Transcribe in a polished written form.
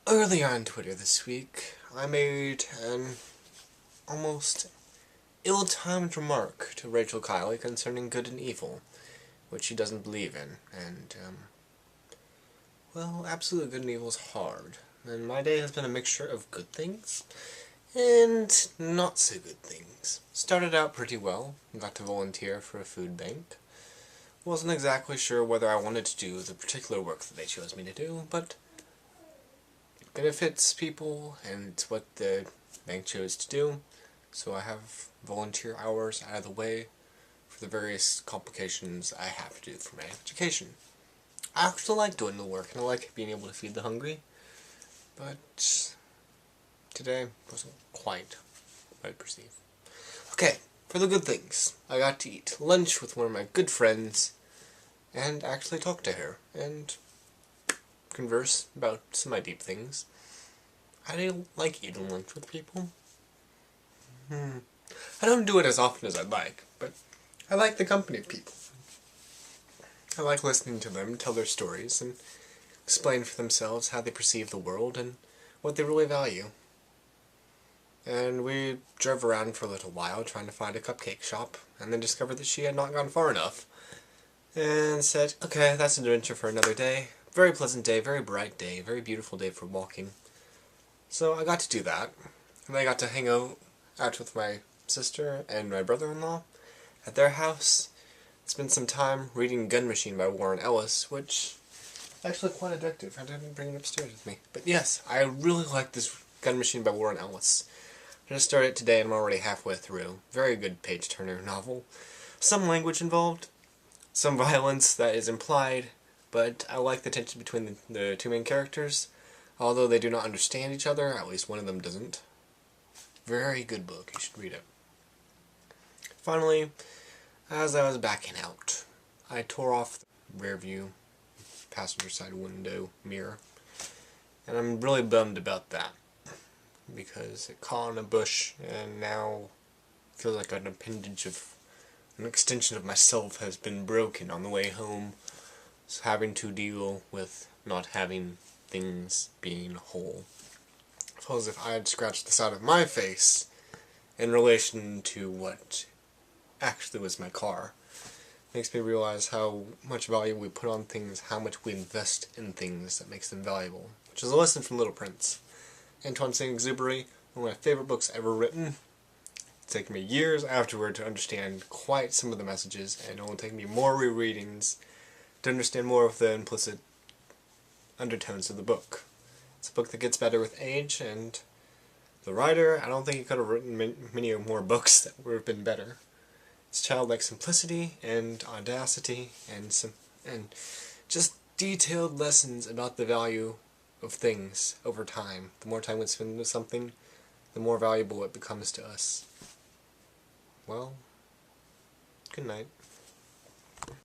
Earlier on Twitter this week, I made an almost ill-timed remark to Rachel Kiley concerning good and evil, which she doesn't believe in, and, well, absolute good and evil is hard, and my day has been a mixture of good things and not so good things. Started out pretty well, got to volunteer for a food bank. Wasn't exactly sure whether I wanted to do the particular work that they chose me to do, but it benefits people, and it's what the bank chose to do, so I have volunteer hours out of the way for the various complications I have to do for my education. I actually like doing the work, and I like being able to feed the hungry, but today wasn't quite what I perceive. Okay, for the good things. I got to eat lunch with one of my good friends, and actually talk to her, and converse about semi-deep things. I do like eating lunch with people. I don't do it as often as I'd like, but I like the company of people. I like listening to them tell their stories and explain for themselves how they perceive the world and what they really value. And we drove around for a little while trying to find a cupcake shop, and then discovered that she had not gone far enough. And said, okay, that's an adventure for another day. Very pleasant day, very bright day, very beautiful day for walking. So I got to do that. And I got to hang out with my sister and my brother-in-law at their house. Spent some time reading Gun Machine by Warren Ellis, which is actually quite addictive. I didn't bring it upstairs with me. But yes, I really like this Gun Machine by Warren Ellis. I just started it today and I'm already halfway through. Very good page-turner novel. Some language involved. Some violence that is implied, but I like the tension between the two main characters. Although they do not understand each other, at least one of them doesn't. Very good book, you should read it. Finally, as I was backing out, I tore off the rear view passenger side window mirror, and I'm really bummed about that, because it caught in a bush, and now feels like an extension of myself has been broken on the way home, so having to deal with not having things being whole. I feel as if I had scratched the side of my face in relation to what actually was my car. Makes me realize how much value we put on things, how much we invest in things that makes them valuable, which is a lesson from Little Prince. Antoine Saint-Exupéry, one of my favorite books ever written. It's taken me years afterward to understand quite some of the messages, and it will take me more rereadings to understand more of the implicit undertones of the book. It's a book that gets better with age, and the writer, I don't think he could have written many more books that would have been better. It's childlike simplicity and audacity and just detailed lessons about the value of things over time. The more time we spend with something, the more valuable it becomes to us. Well, good night.